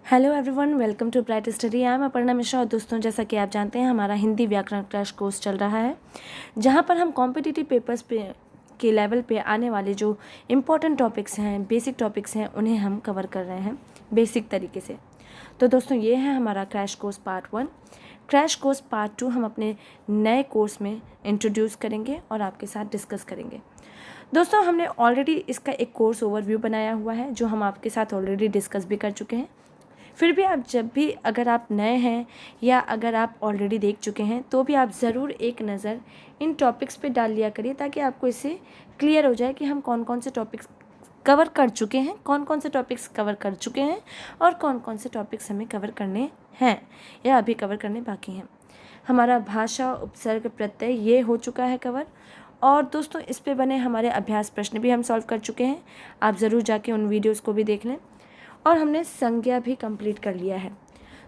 Hello everyone, welcome to bright study. I am Aparna Mishra. और दोस्तों, जैसा कि आप जानते हैं, हमारा हिंदी व्याकरण क्रैश कोर्स चल रहा है, जहां पर हम कॉम्पिटिटिव पेपर्स पे के लेवल पे आने वाले जो इम्पोर्टेंट टॉपिक्स हैं, बेसिक टॉपिक्स हैं, उन्हें हम कवर कर रहे हैं बेसिक तरीके से। तो दोस्तों, ये है हमारा crash course part 1। Crash course part 2 हम अपने नए कोर्स में इंट्रोड्यूस करेंगे और आपके साथ डिस्कस करेंगे। दोस्तों, हमने ऑलरेडी इसका एक कोर्स ओवरव्यू बनाया हुआ है, जो हम आपके साथ ऑलरेडी डिस्कस भी कर चुके हैं। फिर भी आप जब भी, अगर आप नए हैं या अगर आप ऑलरेडी देख चुके हैं, तो भी आप ज़रूर एक नज़र इन टॉपिक्स पे डाल लिया करिए, ताकि आपको इससे क्लियर हो जाए कि हम कौन कौन से टॉपिक्स कवर कर चुके हैं, कौन कौन से टॉपिक्स कवर कर चुके हैं और कौन कौन से टॉपिक्स हमें कवर करने हैं या अभी कवर करने बाकी हैं। हमारा भाषा, उपसर्ग, प्रत्यय ये हो चुका है कवर। और दोस्तों, इस पे बने हमारे अभ्यास प्रश्न भी हम सॉल्व कर चुके हैं। आप ज़रूर जाके उन वीडियोस को भी देख लें। और हमने संज्ञा भी कंप्लीट कर लिया है।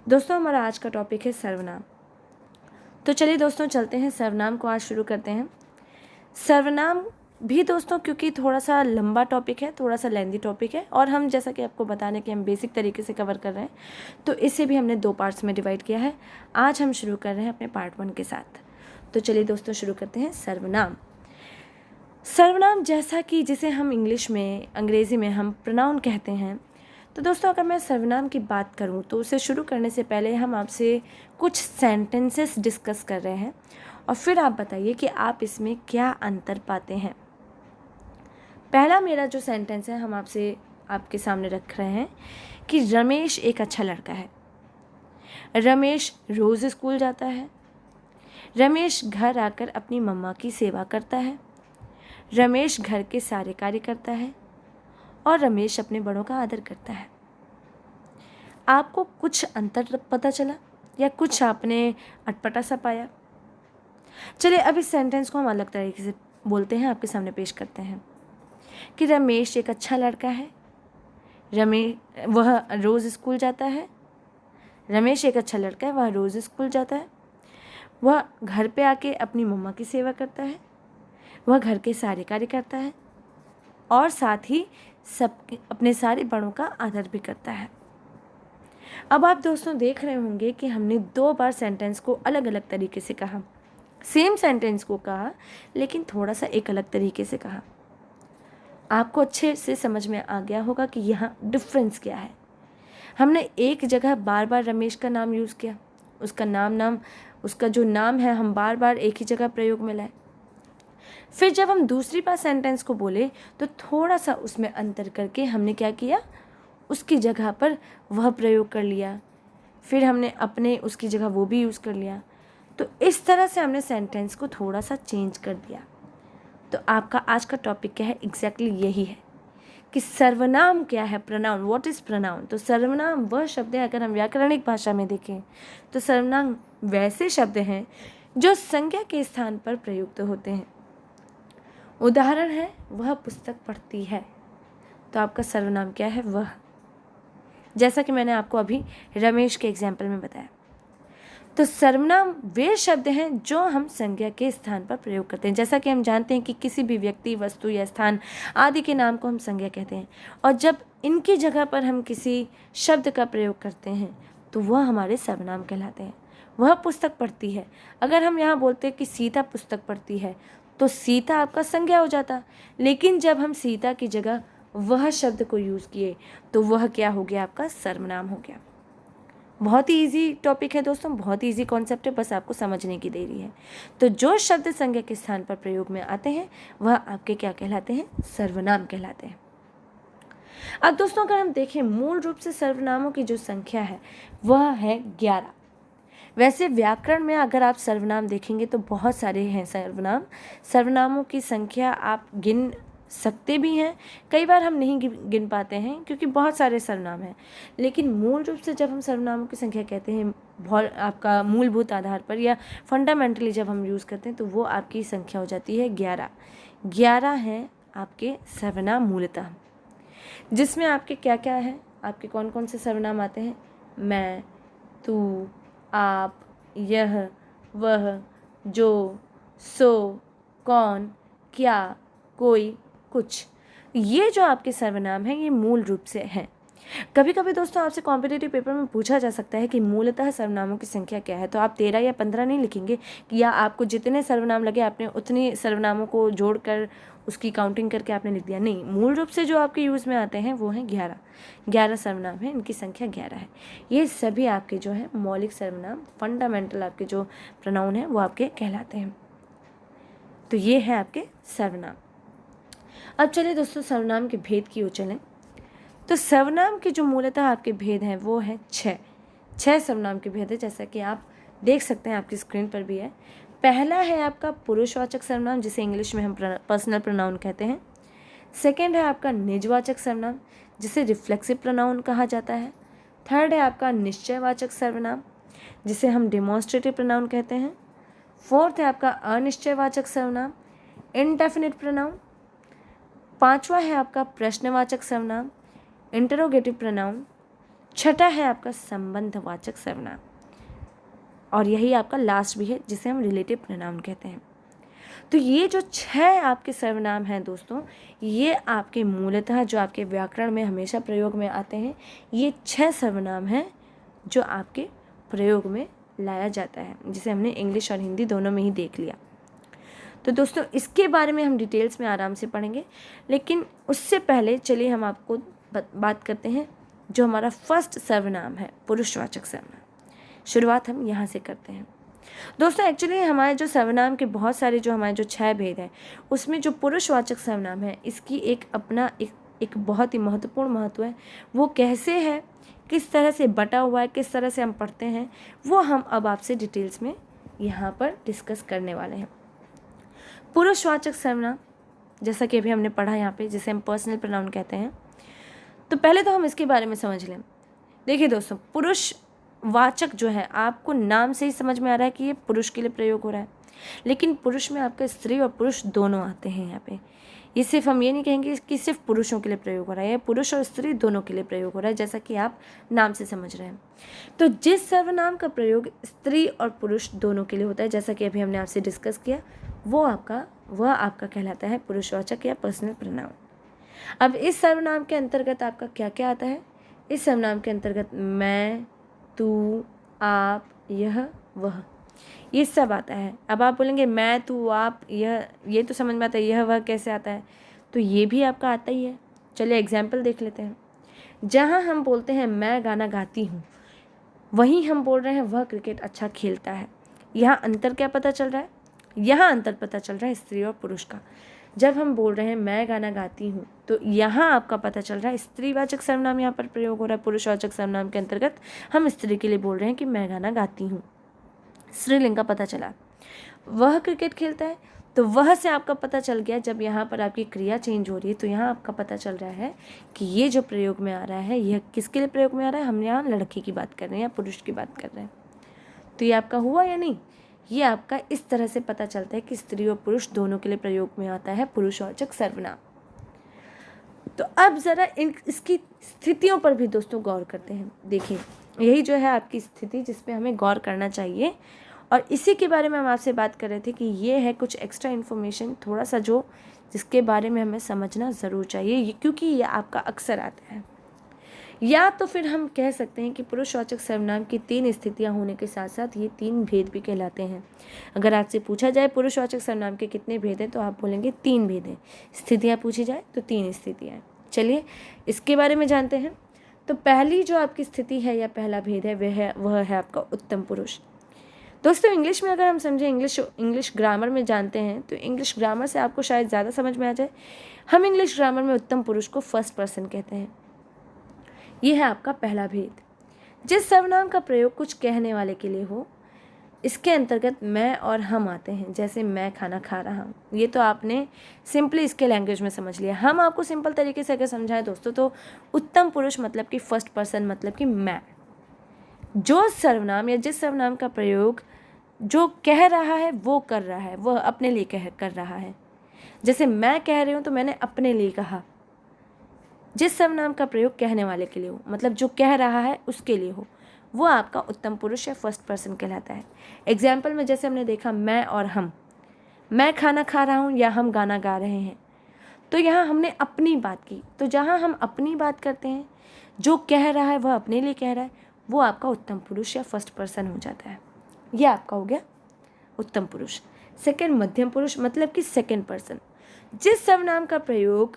दोस्तों, हमारा आज का टॉपिक है सर्वनाम। तो चलिए दोस्तों, चलते हैं सर्वनाम को आज शुरू करते हैं। सर्वनाम भी दोस्तों, क्योंकि थोड़ा सा लंबा टॉपिक है, थोड़ा सा लेंदी टॉपिक है, और हम जैसा कि आपको बताने कि हम बेसिक तरीके से कवर कर रहे हैं, तो इसे भी हमने 2 पार्ट्स में डिवाइड किया है। आज हम शुरू कर रहे हैं अपने पार्ट 1 के साथ। तो चलिए दोस्तों, शुरू करते हैं सर्वनाम। सर्वनाम, जैसा कि जिसे हम इंग्लिश में, अंग्रेज़ी में हम प्रोनाउन कहते हैं। तो दोस्तों, अगर मैं सर्वनाम की बात करूं, तो उसे शुरू करने से पहले हम आपसे कुछ सेंटेंसेस डिस्कस कर रहे हैं, और फिर आप बताइए कि आप इसमें क्या अंतर पाते हैं। पहला मेरा जो सेंटेंस है, हम आपके सामने रख रहे हैं कि रमेश एक अच्छा लड़का है। रमेश रोज़ स्कूल जाता है। रमेश घर आकर अपनी मम्मा की सेवा करता है। रमेश घर के सारे कार्य करता है और रमेश अपने बड़ों का आदर करता है। आपको कुछ अंतर पता चला या कुछ आपने अटपटा सा पाया? चलिए, अब इस सेंटेंस को हम अलग तरीके से बोलते हैं, आपके सामने पेश करते हैं कि रमेश एक अच्छा लड़का है। वह रोज़ स्कूल जाता है। रमेश एक अच्छा लड़का है, वह रोज़ स्कूल जाता है। वह घर पे आके अपनी मम्मा की सेवा करता है। वह घर के सारे कार्य करता है और साथ ही अपने सारे बड़ों का आदर भी करता है। अब आप दोस्तों देख रहे होंगे कि हमने 2 बार सेंटेंस को अलग अलग तरीके से कहा। सेम सेंटेंस को कहा, लेकिन थोड़ा सा एक अलग तरीके से कहा। आपको अच्छे से समझ में आ गया होगा कि यहाँ डिफरेंस क्या है। हमने एक जगह बार बार रमेश का नाम यूज़ किया, उसका जो नाम है हम बार बार एक ही जगह प्रयोग में लाए। फिर जब हम दूसरी बार सेंटेंस को बोले, तो थोड़ा सा उसमें अंतर करके हमने क्या किया, उसकी जगह पर वह प्रयोग कर लिया। फिर हमने अपने उसकी जगह वो भी यूज़ कर लिया। तो इस तरह से हमने सेंटेंस को थोड़ा सा चेंज कर दिया। तो आपका आज का टॉपिक क्या है, एग्जैक्टली यही है कि सर्वनाम क्या है, प्रोनाउन। What is pronoun? तो सर्वनाम वह शब्द है, अगर हम व्याकरणिक भाषा में देखें तो सर्वनाम वैसे शब्द हैं जो संज्ञा के स्थान पर प्रयुक्त होते हैं। उदाहरण है, वह पुस्तक पढ़ती है। तो आपका सर्वनाम क्या है? वह। जैसा कि मैंने आपको अभी रमेश के एग्जाम्पल में बताया। तो सर्वनाम वे शब्द हैं जो हम संज्ञा के स्थान पर प्रयोग करते हैं। जैसा कि हम जानते हैं कि किसी भी व्यक्ति, वस्तु या स्थान आदि के नाम को हम संज्ञा कहते हैं, और जब इनकी जगह पर हम किसी शब्द का प्रयोग करते हैं तो वह हमारे सर्वनाम कहलाते हैं। वह पुस्तक पढ़ती है, अगर हम यहाँ बोलते हैं कि सीता पुस्तक पढ़ती है, तो सीता आपका संज्ञा हो जाता। लेकिन जब हम सीता की जगह वह शब्द को यूज़ किए, तो वह क्या हो गया, आपका सर्वनाम हो गया। बहुत ही इजी टॉपिक है दोस्तों, बहुत ही इजी कॉन्सेप्ट है, बस आपको समझने की देरी है। तो जो शब्द संज्ञा के स्थान पर प्रयोग में आते हैं, वह आपके क्या कहलाते हैं? सर्वनाम कहलाते हैं। अब दोस्तों, अगर हम देखें, मूल रूप से सर्वनामों की जो संख्या है वह है 11। वैसे व्याकरण में अगर आप सर्वनाम देखेंगे तो बहुत सारे हैं सर्वनामों की संख्या आप गिन सकते भी हैं, कई बार हम नहीं गिन पाते हैं क्योंकि बहुत सारे सर्वनाम हैं। लेकिन मूल रूप से जब हम सर्वनामों की संख्या कहते हैं, बहुत आपका मूलभूत आधार पर या फंडामेंटली जब हम यूज़ करते हैं, तो वो आपकी संख्या हो जाती है 11। 11 हैं आपके सर्वनाम मूलतः, जिसमें आपके क्या क्या है, आपके कौन कौन से सर्वनाम आते हैं? मैं, तू, आप, यह, वह, जो, सो, कौन, क्या, कोई, कुछ। ये जो आपके सर्वनाम हैं, ये मूल रूप से हैं। कभी कभी दोस्तों आपसे कॉम्पिटिटिव पेपर में पूछा जा सकता है कि मूलतः सर्वनामों की संख्या क्या है, तो आप 13 या 15 नहीं लिखेंगे कि या आपको जितने सर्वनाम लगे आपने उतने सर्वनामों को जोड़कर उसकी काउंटिंग करके आपने लिख दिया। नहीं, मूल रूप से जो आपके यूज़ में आते हैं वो हैं 11 सर्वनाम हैं, इनकी संख्या 11 है। ये सभी आपके जो है मौलिक सर्वनाम, फंडामेंटल आपके जो प्रोनाउन हैं वो आपके कहलाते हैं। तो ये है आपके सर्वनाम। अब चलिए दोस्तों सर्वनाम के भेद की ओर चलें। तो सर्वनाम के जो मूलतः आपके भेद हैं वो है 6 सर्वनाम के भेद है, जैसा कि आप देख सकते हैं, आपकी स्क्रीन पर भी है। पहला है आपका पुरुषवाचक सर्वनाम, जिसे इंग्लिश में हम पर्सनल प्रोनाउन कहते हैं। सेकंड है आपका निजवाचक सर्वनाम, जिसे रिफ्लेक्सिव प्रोनाउन कहा जाता है। थर्ड है आपका निश्चयवाचक सर्वनाम, जिसे हम डिमॉन्स्ट्रेटिव प्रोनाउन कहते हैं। फोर्थ है आपका अनिश्चयवाचक सर्वनाम, इनडेफिनिट प्रोनाउन। पांचवा है आपका प्रश्नवाचक सर्वनाम, इंटरोगेटिव प्रोनाउन। छठा है आपका संबंधवाचक सर्वनाम, और यही आपका लास्ट भी है, जिसे हम रिलेटिव प्रोनाउन कहते हैं। तो ये जो 6 आपके सर्वनाम हैं दोस्तों, ये आपके मूलतः जो आपके व्याकरण में हमेशा प्रयोग में आते हैं, ये 6 सर्वनाम हैं जो आपके प्रयोग में लाया जाता है, जिसे हमने इंग्लिश और हिंदी दोनों में ही देख लिया। तो दोस्तों इसके बारे में हम डिटेल्स में आराम से पढ़ेंगे, लेकिन उससे पहले चलिए हम आपको बात करते हैं जो हमारा फर्स्ट सर्वनाम है, पुरुषवाचक सर्वनाम। शुरुआत हम यहाँ से करते हैं। दोस्तों एक्चुअली हमारे जो सर्वनाम के बहुत सारे जो हमारे जो 6 भेद हैं, उसमें जो पुरुषवाचक सर्वनाम है इसकी एक अपना एक बहुत ही महत्वपूर्ण महत्व है। वो कैसे है, किस तरह से बटा हुआ है, किस तरह से हम पढ़ते हैं, वो हम अब आपसे डिटेल्स में यहाँ पर डिस्कस करने वाले हैं। पुरुषवाचक सर्वनाम, जैसा कि अभी हमने पढ़ा यहाँ पे, जिसे हम पर्सनल प्रोनाउन कहते हैं। तो पहले तो हम इसके बारे में समझ लें। देखिए दोस्तों, पुरुषवाचक जो है, आपको नाम से ही समझ में आ रहा है कि ये पुरुष के लिए प्रयोग हो रहा है, लेकिन पुरुष में आपका स्त्री और पुरुष दोनों आते हैं यहाँ पे। ये सिर्फ हम ये नहीं कहेंगे कि सिर्फ पुरुषों के लिए प्रयोग हो रहा है, ये पुरुष और स्त्री दोनों के लिए प्रयोग हो रहा है, जैसा कि आप नाम से समझ रहे हैं। तो जिस सर्वनाम का प्रयोग स्त्री और पुरुष दोनों के लिए होता है, जैसा कि अभी हमने आपसे डिस्कस किया, वह आपका कहलाता है पुरुषवाचक या पर्सनल प्रोनाउन। अब इस सर्वनाम के अंतर्गत आपका क्या क्या आता है? इस सर्वनाम के अंतर्गत मैं, तू, आप, यह, वह, ये सब आता है। अब आप बोलेंगे मैं, तू, आप, यह, ये तो समझ में आता है, यह वह कैसे आता है? तो ये भी आपका आता ही है। चलिए एग्जाम्पल देख लेते हैं। जहाँ हम बोलते हैं मैं गाना गाती हूँ, वहीं हम बोल रहे हैं वह क्रिकेट अच्छा खेलता है। यहाँ अंतर क्या पता चल रहा है? यहाँ अंतर पता चल रहा है स्त्री और पुरुष का। जब हम बोल रहे हैं मैं गाना गाती हूँ, तो यहाँ आपका पता चल रहा है स्त्रीवाचक सर्वनाम यहाँ पर प्रयोग हो रहा है। पुरुषवाचक सर्वनाम के अंतर्गत हम स्त्री के लिए बोल रहे हैं कि मैं गाना गाती हूँ, स्त्रीलिंग का पता चला। वह क्रिकेट खेलता है, तो वह से आपका पता चल गया। जब यहाँ पर आपकी क्रिया चेंज हो रही है, तो यहाँ आपका पता चल रहा है कि ये जो प्रयोग में आ रहा है, यह किसके लिए प्रयोग में आ रहा है? हम यहाँ लड़के की बात कर रहे हैं या पुरुष की बात कर रहे हैं। तो ये आपका हुआ या नहीं? ये आपका इस तरह से पता चलता है कि स्त्री और पुरुष दोनों के लिए प्रयोग में आता है पुरुषवाचक सर्वनाम। तो अब ज़रा इसकी स्थितियों पर भी दोस्तों गौर करते हैं। देखिए, यही जो है आपकी स्थिति जिस पे हमें गौर करना चाहिए, और इसी के बारे में हम आपसे बात कर रहे थे कि ये है कुछ एक्स्ट्रा इन्फॉर्मेशन, थोड़ा सा जो जिसके बारे में हमें समझना ज़रूर चाहिए, क्योंकि ये आपका अक्सर आता है। या तो फिर हम कह सकते हैं कि पुरुषवाचक सर्वनाम की 3 स्थितियां होने के साथ साथ ये 3 भेद भी कहलाते हैं। अगर आपसे पूछा जाए पुरुषवाचक सर्वनाम के कितने भेद हैं, तो आप बोलेंगे 3 भेद हैं। स्थितियां पूछी जाए तो 3 स्थितियां हैं। चलिए इसके बारे में जानते हैं। तो पहली जो आपकी स्थिति है या पहला भेद है वह है आपका उत्तम पुरुष। दोस्तों इंग्लिश में अगर हम समझें, इंग्लिश ग्रामर में जानते हैं, तो इंग्लिश ग्रामर से आपको शायद ज़्यादा समझ में आ जाए। हम इंग्लिश ग्रामर में उत्तम पुरुष को फर्स्ट पर्सन कहते हैं। ये है आपका पहला भेद। जिस सर्वनाम का प्रयोग कुछ कहने वाले के लिए हो, इसके अंतर्गत मैं और हम आते हैं। जैसे मैं खाना खा रहा हूँ, ये तो आपने सिंपली इसके लैंग्वेज में समझ लिया। हम आपको सिंपल तरीके से अगर समझाएं दोस्तों, तो उत्तम पुरुष मतलब कि फर्स्ट पर्सन, मतलब कि मैं। जो सर्वनाम या जिस सर्वनाम का प्रयोग जो कह रहा है वो कर रहा है, वह अपने लिए कर रहा है। जैसे मैं कह रही हूँ तो मैंने अपने लिए कहा। जिस सर्वनाम का प्रयोग कहने वाले के लिए हो, मतलब जो कह रहा है उसके लिए हो, वो आपका उत्तम पुरुष या फर्स्ट पर्सन कहलाता है। एग्जाम्पल में जैसे हमने देखा मैं और हम, मैं खाना खा रहा हूँ या हम गाना गा रहे हैं, तो यहाँ हमने अपनी बात की। तो जहाँ हम अपनी बात करते हैं, जो कह रहा है वह अपने लिए कह रहा है, वो आपका उत्तम पुरुष या फर्स्ट पर्सन हो जाता है। यह आपका हो गया उत्तम पुरुष। सेकंड, मध्यम पुरुष मतलब कि सेकंड पर्सन। जिस सर्वनाम का प्रयोग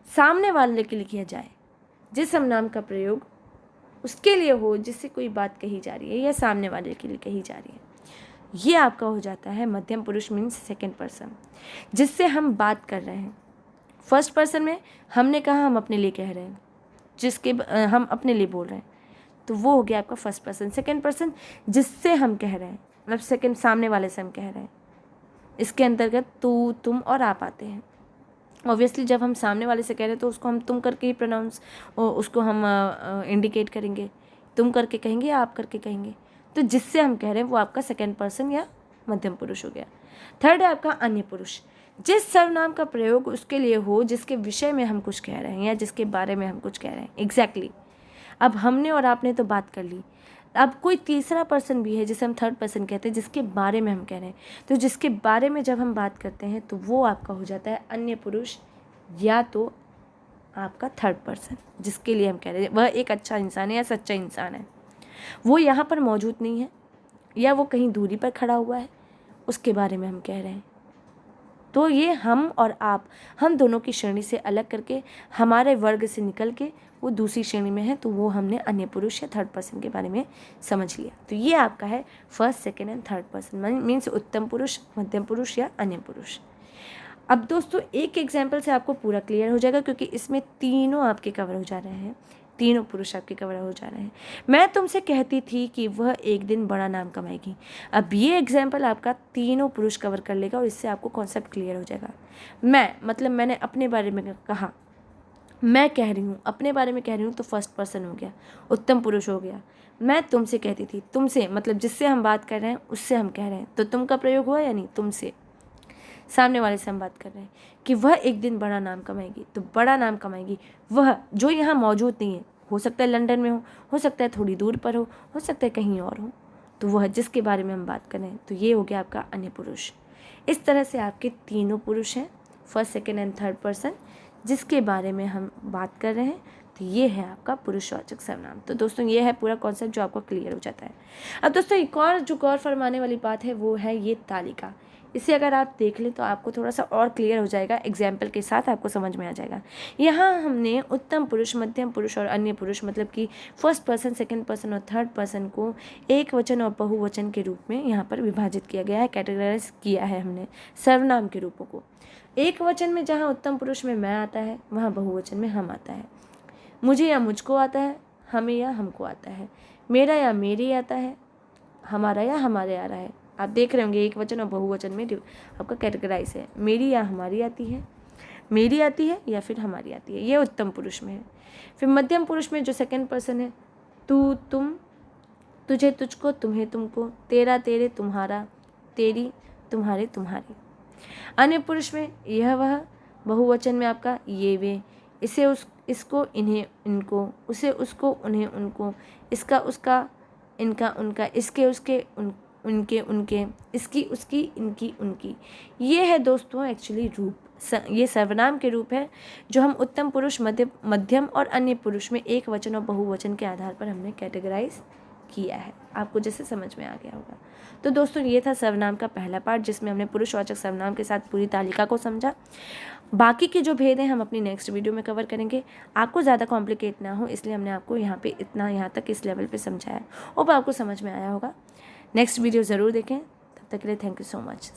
सामने वाले के लिए किया जाए, जिस सर्वनाम का प्रयोग उसके लिए हो जिससे कोई बात कही जा रही है या सामने वाले के लिए कही जा रही है, ये आपका हो जाता है मध्यम पुरुष मीन्स सेकंड पर्सन, जिससे हम बात कर रहे हैं। फर्स्ट पर्सन में हमने कहा हम अपने लिए कह रहे हैं, जिसके हम अपने लिए बोल रहे हैं, तो वो हो गया आपका फर्स्ट पर्सन। सेकंड पर्सन जिससे हम कह रहे हैं, मतलब सेकंड सामने वाले से हम कह रहे हैं, इसके अंतर्गत तू, तुम और आप आते हैं। ऑब्वियसली जब हम सामने वाले से कह रहे हैं तो उसको हम तुम करके ही प्रोनाउंस, उसको हम इंडिकेट करेंगे, तुम करके कहेंगे या आप करके कहेंगे। तो जिससे हम कह रहे हैं वो आपका सेकंड पर्सन या मध्यम पुरुष हो गया। थर्ड है आपका अन्य पुरुष। जिस सर्वनाम का प्रयोग उसके लिए हो जिसके विषय में हम कुछ कह रहे हैं या जिसके बारे में हम कुछ कह रहे हैं। एग्जैक्टली अब हमने और आपने तो बात कर ली, अब कोई तीसरा पर्सन भी है जिसे हम थर्ड पर्सन कहते हैं, जिसके बारे में हम कह रहे हैं। तो जिसके बारे में जब हम बात करते हैं तो वो आपका हो जाता है अन्य पुरुष या तो आपका थर्ड पर्सन, जिसके लिए हम कह रहे हैं वह एक अच्छा इंसान है या सच्चा इंसान है। वो यहाँ पर मौजूद नहीं है या वो कहीं दूरी पर खड़ा हुआ है, उसके बारे में हम कह रहे हैं। तो ये हम और आप, हम दोनों की श्रेणी से अलग करके हमारे वर्ग से निकल के वो दूसरी श्रेणी में है, तो वो हमने अन्य पुरुष या थर्ड पर्सन के बारे में समझ लिया। तो ये आपका है first, second and third person means उत्तम पुरुष, मध्यम पुरुष या अन्य पुरुष। अब दोस्तों एक एग्जाम्पल से आपको पूरा क्लियर हो जाएगा, क्योंकि इसमें तीनों आपके कवर हो जा रहे हैं, तीनों पुरुष आपके कवर हो जा रहे हैं। मैं तुमसे कहती थी कि वह एक दिन बड़ा नाम कमाएगी। अब ये एग्जाम्पल आपका तीनों पुरुष कवर कर लेगा और इससे आपको कॉन्सेप्ट क्लियर हो जाएगा। मैं मतलब मैंने अपने बारे में कहा, मैं कह रही हूँ, अपने बारे में कह रही हूँ, तो फर्स्ट पर्सन हो गया, उत्तम पुरुष हो गया। मैं तुमसे कहती थी, तुमसे मतलब जिससे हम बात कर रहे हैं उससे हम कह रहे हैं, तो तुम का प्रयोग हुआ या नहीं, तुमसे, सामने वाले से हम बात कर रहे हैं कि वह एक दिन बड़ा नाम कमाएगी। तो बड़ा नाम कमाएगी वह जो यहाँ मौजूद नहीं है, हो सकता है लंदन में हो सकता है थोड़ी दूर पर हो सकता है कहीं और हो, तो वह जिसके बारे में हम बात कर रहे हैं, तो ये हो गया आपका अन्य पुरुष। इस तरह से आपके तीनों पुरुष हैं, first, second and third person, जिसके बारे में हम बात कर रहे हैं। तो ये है आपका पुरुषवाचक सर्वनाम। तो दोस्तों ये है पूरा कॉन्सेप्ट जो आपको क्लियर हो जाता है। अब दोस्तों एक और जो गौर फरमाने वाली बात है वो है ये तालिका। इसे अगर आप देख लें तो आपको थोड़ा सा और क्लियर हो जाएगा, एग्जाम्पल के साथ आपको समझ में आ जाएगा। यहाँ हमने उत्तम पुरुष, मध्यम पुरुष और अन्य पुरुष मतलब कि फर्स्ट पर्सन, सेकंड पर्सन और थर्ड पर्सन को एक वचन और बहुवचन के रूप में यहाँ पर विभाजित किया गया है, कैटेगराइज किया है हमने सर्वनाम के रूपों को। एक वचन में जहाँ उत्तम पुरुष में मैं आता है, वहाँ बहुवचन में हम आता है। मुझे या मुझको आता है, हमें या हमको आता है, मेरा या मेरी आता है, हमारा या हमारे आ रहा है। आप देख रहे होंगे एक वचन और बहुवचन में आपका कैटेगराइज है, मेरी या हमारी आती है, मेरी आती है या फिर हमारी आती है, ये उत्तम पुरुष में है। फिर मध्यम पुरुष में जो सेकंड पर्सन है, तू, तुम, तुझे, तुझको, तुम्हें, तुमको, तेरा, तेरे, तुम्हारा, तेरी, तुम्हारे, तुम्हारी। अन्य पुरुष में यह वह, बहुवचन में आपका ये वे, इसे इसको, इन्हें, इनको, उसे उसको, उन्हें उनको, इसका उसका, इनका उनका, इसके उसके, उनके उनके, इसकी उसकी, इनकी उनकी। ये है दोस्तों एक्चुअली रूप, ये सर्वनाम के रूप है जो हम उत्तम पुरुष, मध्यम और अन्य पुरुष में एक वचन और बहुवचन के आधार पर हमने कैटेगराइज किया है। आपको जैसे समझ में आ गया होगा। तो दोस्तों ये था सर्वनाम का पहला पार्ट, जिसमें हमने पुरुषवाचक सर्वनाम के साथ पूरी तालिका को समझा। बाकी के जो भेद हैं हम अपनी नेक्स्ट वीडियो में कवर करेंगे। आपको ज़्यादा कॉम्प्लिकेट ना हो इसलिए हमने आपको यहाँ तक इस लेवल पे समझाया। होप आपको समझ में आया होगा। नेक्स्ट वीडियो ज़रूर देखें। तब तक के लिए थैंक यू सो मच।